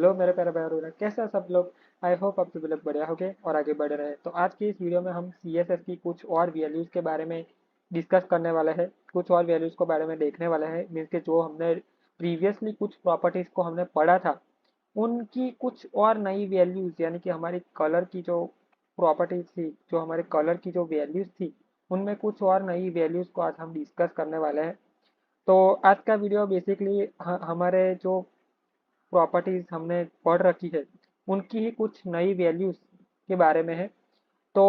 Hello मेरे प्यारे भाई और कैसे हैं सब लोग। आई होप आप सभी लोग बढ़िया होंगे और आगे बढ़ रहे हैं। तो आज की इस वीडियो में हम CSS की कुछ और वैल्यूज़ के बारे में डिस्कस करने वाले हैं। कुछ और वैल्यूज़ के बारे में देखने वाले हैं। मीन्स के जो हमने प्रीवियसली कुछ प्रॉपर्टीज़ को हमने पढ़ा था, उनकी कुछ और नई वैल्यूज़, यानी कि हमारी कलर की जो प्रॉपर्टीज़ थी, जो हमारे कलर की जो वैल्यूज़ थी, उनमें कुछ और नई वैल्यूज़ को आज हम डिस्कस करने वाले हैं। तो आज का वीडियो बेसिकली हमारे जो प्रॉपर्टीज हमने पढ़ रखी है, उनकी ही कुछ नई वैल्यूज के बारे में है। तो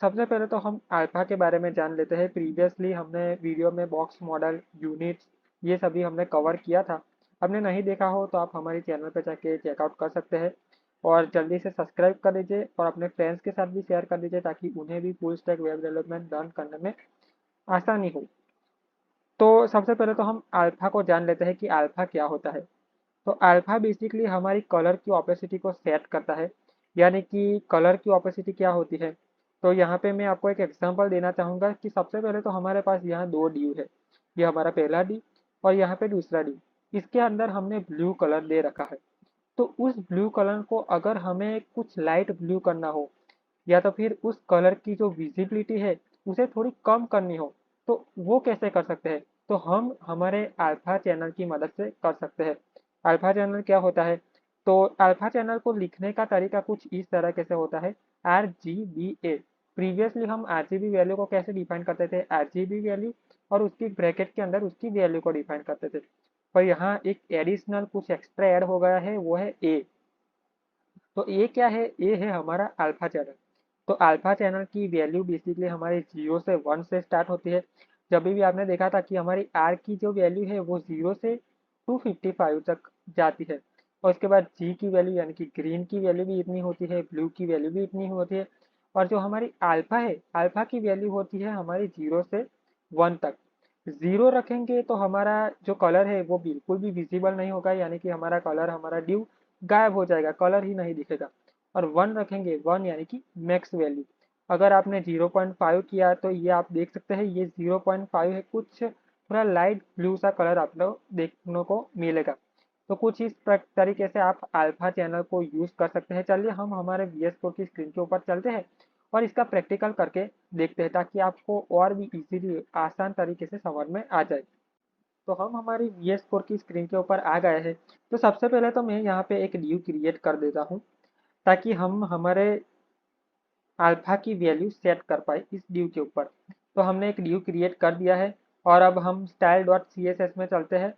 सबसे पहले तो हम अल्फा के बारे में जान लेते हैं। प्रीवियसली हमने वीडियो में बॉक्स मॉडल, यूनिट्स, ये सभी हमने कवर किया था। आपने नहीं देखा हो तो आप हमारे चैनल पर जाके चेकआउट कर सकते हैं और जल्दी से सब्सक्राइब कर दीजिए और अपने फ्रेंड्स के साथ भी शेयर कर दीजिए ताकि उन्हें भी full stack web development learn करने में आसानी हो। तो सबसे पहले तो हम अल्फा को जान लेते हैं कि अल्फा क्या होता है। तो अल्फा बेसिकली हमारी कलर की ओपेसिटी को सेट करता है। यानी कि कलर की ओपेसिटी क्या होती है, तो यहाँ पे मैं आपको एक एग्जांपल देना चाहूँगा कि सबसे पहले तो हमारे पास यहाँ दो ड्यू है। ये हमारा पहला डी और यहाँ पे दूसरा डी। इसके अंदर हमने ब्लू कलर दे रखा है। तो उस ब्लू कलर को अगर हमें कुछ लाइट ब्लू करना हो या तो फिर उस कलर की जो विजिबिलिटी है उसे थोड़ी कम करनी हो, तो वो कैसे कर सकते हैं। तो हम हमारे अल्फा चैनल की मदद से कर सकते हैं। अल्फा चैनल क्या होता है, तो अल्फा चैनल को लिखने का तरीका कुछ इस तरह कैसे होता है, RGBA। प्रीवियसली हम RGB वैल्यू को कैसे डिफाइन करते थे, RGB वैल्यू और उसकी ब्रैकेट के अंदर उसकी वैल्यू को डिफाइन करते थे। पर यहाँ एक एडिशनल कुछ एक्स्ट्रा ऐड हो गया है, वो है ए। तो ए क्या है, ए है हमारा अल्फा चैनल। तो अल्फा चैनल की वैल्यू बेसिकली हमारी 0 से 1 से स्टार्ट होती है। जब भी आपने देखा था कि हमारी आर की जो वैल्यू है वो 0 से 255 तक जाती है। और उसके बाद जी की वैल्यू यानी कि ग्रीन की वैल्यू भी इतनी होती है, ब्लू की वैल्यू भी इतनी होती है। और जो हमारी अल्फा है, अल्फा की वैल्यू होती है हमारी 0 से 1 तक। 0 रखेंगे तो हमारा जो कलर है वो बिल्कुल भी विजिबल नहीं होगा, यानी कि हमारा कलर, हमारा ड्यू गायब हो जाएगा, कलर ही नहीं दिखेगा। और 1 रखेंगे, 1 यानी कि मैक्स वैल्यू। अगर आपने 0.5 किया तो ये आप देख सकते हैं, ये 0.5 है, कुछ थोड़ा लाइट ब्लू सा कलर आप लोग देखने को मिलेगा। तो कुछ इस तरीके से आप अल्फा चैनल को यूज कर सकते हैं। चलिए हम हमारे VS कोड की स्क्रीन के ऊपर चलते हैं और इसका प्रैक्टिकल करके देखते हैं ताकि आपको और भी इजीली आसान तरीके से समझ में आ जाए। तो हम हमारी VS कोड की स्क्रीन के ऊपर आ गए हैं। तो सबसे पहले तो मैं यहाँ पे एक ड्यू क्रिएट कर देता हूँ ताकि हम हमारे अल्फा की वैल्यू सेट कर पाए इस ड्यू के ऊपर। तो हमने एक ड्यू क्रिएट कर दिया है और अब हम style dot C S S में चलते हैं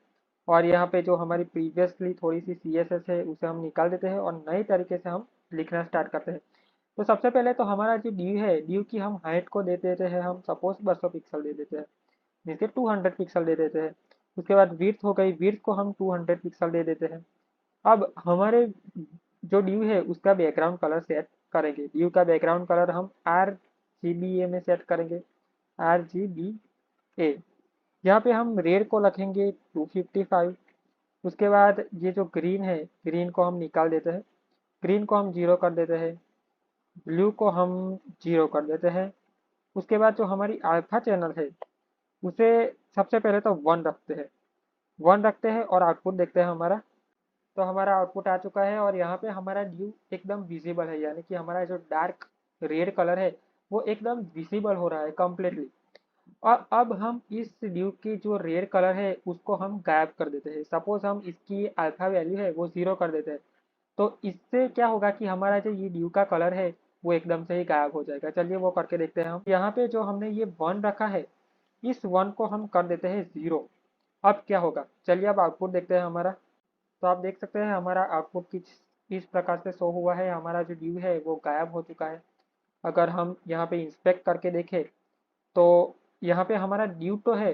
और यहाँ पे जो हमारी प्रीवियसली थोड़ी सी CSS है उसे हम निकाल देते हैं और नए तरीके से हम लिखना स्टार्ट करते हैं। तो सबसे पहले तो हमारा जो ड्यू है, ड्यू की हम हाइट को दे देते हैं, हम सपोज 200 पिक्सल दे देते हैं, मीन्स 200 पिक्सल दे देते हैं। उसके बाद विड्थ हो गई, विड्थ को हम 200 पिक्सल दे देते हैं। अब हमारे जो ड्यू है उसका बैकग्राउंड कलर सेट करेंगे। ड्यू का बैकग्राउंड कलर हम RGBA में सेट करेंगे, RGBA। यहाँ पे हम रेड को रखेंगे 255। उसके बाद ये जो ग्रीन है, ग्रीन को हम निकाल देते हैं, ग्रीन को हम 0 कर देते हैं, ब्लू को हम 0 कर देते हैं। उसके बाद जो हमारी अल्फा चैनल है उसे सबसे पहले तो 1 रखते हैं, 1 रखते हैं और आउटपुट देखते हैं हमारा। तो हमारा आउटपुट आ चुका है और यहाँ पे हमारा ड्यू एकदम विजिबल है, यानी कि हमारा जो डार्क रेड कलर है वो एकदम विजिबल हो रहा है कम्प्लीटली। और अब हम इस ड्यू की जो रेड कलर है उसको हम गायब कर देते हैं। सपोज हम इसकी अल्फा वैल्यू है वो 0 कर देते हैं। तो इससे क्या होगा कि हमारा जो ये ड्यू का कलर है वो एकदम से ही गायब हो जाएगा। चलिए वो करके देखते हैं। हम यहाँ पे जो हमने ये 1 रखा है, इस 1 को हम कर देते हैं 0। अब क्या होगा, चलिए अब आउटपुट देखते हैं हमारा। तो आप देख सकते हैं हमारा आउटपुट किस प्रकार से शो हुआ है, हमारा जो ड्यू है वो गायब हो चुका है। अगर हम यहाँ पे इंस्पेक्ट करके देखें तो यहाँ पे हमारा ड्यू तो है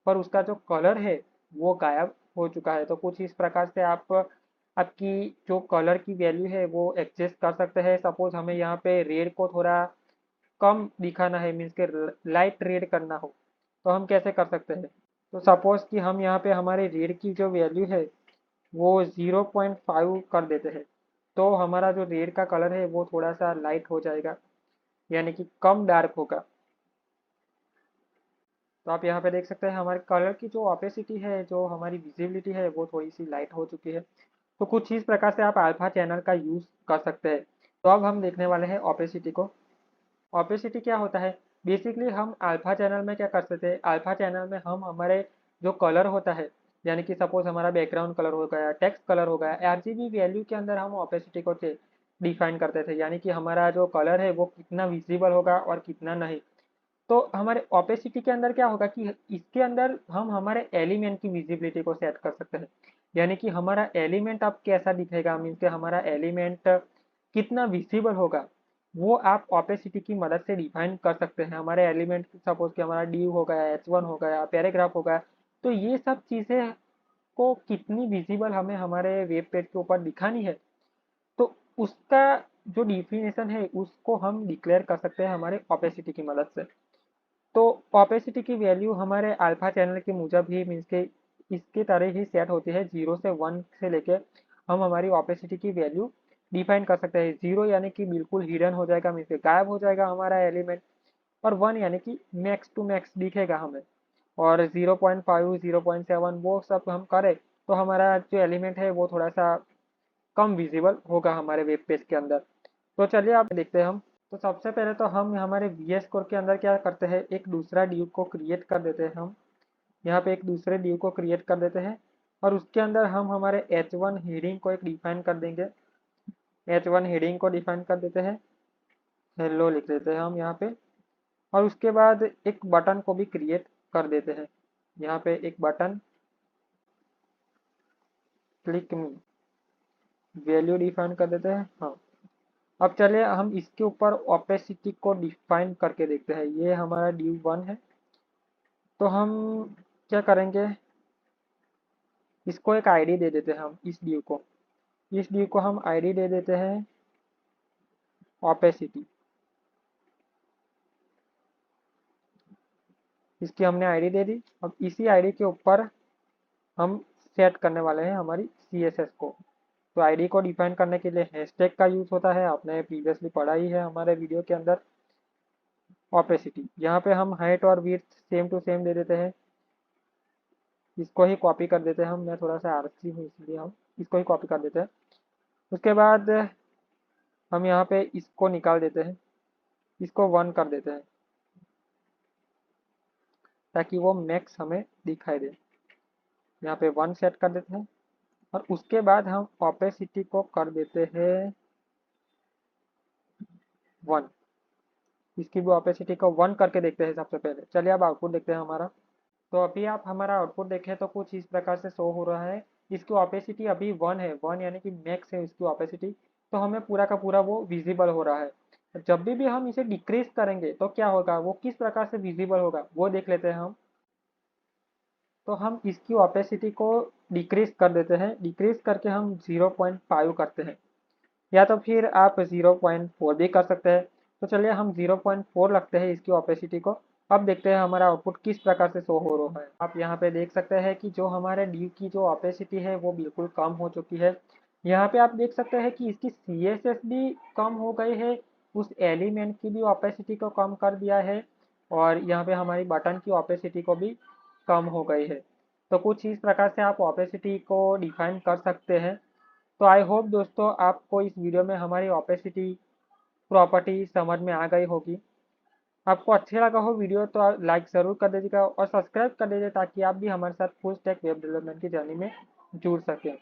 पर उसका जो कलर है वो गायब हो चुका है। तो कुछ इस प्रकार से आप आपकी जो कलर की वैल्यू है वो एडजस्ट कर सकते हैं। सपोज हमें यहाँ पे रेड को थोड़ा कम दिखाना है, मीन्स के लाइट रेड करना हो, तो हम कैसे कर सकते हैं। तो सपोज कि हम यहाँ पे हमारे रेड की जो वैल्यू है वो 0.5 कर देते हैं। तो हमारा जो रेड का कलर है वो थोड़ा सा लाइट हो जाएगा, यानी कि कम डार्क होगा। तो आप यहाँ पे देख सकते हैं हमारे कलर की जो ऑपेसिटी है, जो हमारी विजिबिलिटी है वो थोड़ी सी लाइट हो चुकी है। तो कुछ इस प्रकार से आप अल्फा चैनल का यूज़ कर सकते हैं। तो अब हम देखने वाले हैं ओपेसिटी को। ओपेसिटी क्या होता है? बेसिकली हम अल्फा चैनल में क्या कर सकते हैं, अल्फा चैनल में हम हमारे जो कलर होता है, यानी कि सपोज हमारा बैकग्राउंड कलर हो गया, टेक्स्ट कलर हो गया, आरजीबी वैल्यू के अंदर हम ओपेसिटी को डिफाइन करते थे, यानी कि हमारा जो कलर है वो कितना विजिबल होगा और कितना नहीं। तो हमारे ओपेसिटी के अंदर क्या होगा कि इसके अंदर हम हमारे एलिमेंट की विजिबिलिटी को सेट कर सकते हैं, यानी कि हमारा एलिमेंट अब कैसा दिखेगा, मीन्स के हमारा एलिमेंट कितना विजिबल होगा, वो आप ओपेसिटी की मदद से डिफाइन कर सकते हैं। हमारे एलिमेंट सपोज कि हमारा डी हो गया, H1 हो गया, पैराग्राफ हो गया, तो ये सब चीज़ें को कितनी विजिबल हमें हमारे वेब पेज के ऊपर दिखानी है, तो उसका जो डिफिनेशन है उसको हम डिक्लेयर कर सकते हैं हमारे ओपेसिटी की मदद से। तो ओपेसिटी की वैल्यू हमारे अल्फा चैनल के मुजब ही मीन्स के इसके तरह ही सेट होती है, 0 से 1 से लेके हम हमारी ओपेसिटी की वैल्यू डिफाइन कर सकते हैं। 0 यानी कि बिल्कुल हिडन हो जाएगा, मीन्स गायब हो जाएगा हमारा एलिमेंट, और 1 यानी कि मैक्स टू मैक्स दिखेगा हमें, और 0.5 0.7 वो सब हम करें तो हमारा जो एलिमेंट है वो थोड़ा सा कम विजिबल होगा हमारे वेब पेज के अंदर। तो चलिए आप देखते हैं हम। तो सबसे पहले तो हम हमारे VS कोड के अंदर क्या करते हैं, एक दूसरा ड्यू को क्रिएट कर देते हैं। हम यहाँ पे एक दूसरे ड्यू को क्रिएट कर देते हैं और उसके अंदर हम हमारे H1 हेडिंग को एक डिफाइन कर देंगे। H1 हेडिंग को डिफाइन कर देते हैं, हेलो लिख देते हैं हम यहाँ पे, और उसके बाद एक बटन को भी क्रिएट कर देते हैं। यहाँ पे एक बटन क्लिक मी वैल्यू डिफाइन कर देते हैं। हाँ, अब चलिए हम इसके ऊपर ओपेसिटी को डिफाइन करके देखते हैं। ये हमारा ड्यू 1 है, तो हम क्या करेंगे, इसको एक आईडी दे देते हैं हम इस ड्यू को हम आईडी दे देते हैं ओपेसिटी। इसकी हमने आईडी दे दी। अब इसी आईडी के ऊपर हम सेट करने वाले हैं हमारी CSS को। तो आईडी को डिफाइन करने के लिए हैशटैग का यूज होता है, आपने प्रीवियसली पढ़ा ही है हमारे वीडियो के अंदर। ओपेसिटी यहाँ पे हम हाइट और विड्थ सेम टू सेम दे देते हैं, इसको ही कॉपी कर देते हैं हम, मैं थोड़ा सा आलसी हूँ इसलिए हम इसको ही कॉपी कर देते हैं। उसके बाद हम यहाँ पे इसको निकाल देते हैं, इसको 1 कर देते हैं ताकि वो मैक्स हमें दिखाई दे। यहाँ पे 1 सेट कर देते हैं और उसके बाद हम ओपेसिटी को कर देते हैं 1। इसकी भी ओपेसिटी को 1 करके देखते हैं सबसे पहले। चलिए अब आउटपुट देखते हैं हमारा। तो अभी आप हमारा आउटपुट देखें तो कुछ इस प्रकार से शो हो रहा है। इसकी ओपेसिटी अभी 1 है, 1 यानी कि मैक्स है इसकी ओपेसिटी, तो हमें पूरा का पूरा वो विजिबल हो रहा है। जब भी हम इसे डिक्रीज करेंगे तो क्या होगा, वो किस प्रकार से विजिबल होगा वो देख लेते हैं हम। तो हम इसकी ओपेसिटी को डिक्रीज कर देते हैं, डिक्रीज करके हम 0.5 करते हैं, या तो फिर आप 0.4 भी कर सकते हैं। तो चलिए हम 0.4 रखते हैं इसकी ओपेसिटी को। अब देखते हैं हमारा आउटपुट किस प्रकार से शो हो रहा है। आप यहाँ पे देख सकते हैं कि जो हमारे ड्यू की जो ओपेसिटी है वो बिल्कुल कम हो चुकी है। यहाँ पे आप देख सकते हैं कि इसकी CSS भी कम हो गई है, उस एलिमेंट की भी ओपेसिटी को कम कर दिया है, और यहाँ पे हमारी बटन की ओपेसिटी को भी कम हो गई है। तो कुछ इस प्रकार से आप ओपेसिटी को डिफाइन कर सकते हैं। तो आई होप दोस्तों आपको इस वीडियो में हमारी ओपेसिटी प्रॉपर्टी समझ में आ गई होगी। आपको अच्छा लगा हो वीडियो तो लाइक ज़रूर कर दीजिएगा और सब्सक्राइब कर दीजिए ताकि आप भी हमारे साथ फुल स्टैक वेब डेवलपमेंट की जर्नी में जुड़ सकें।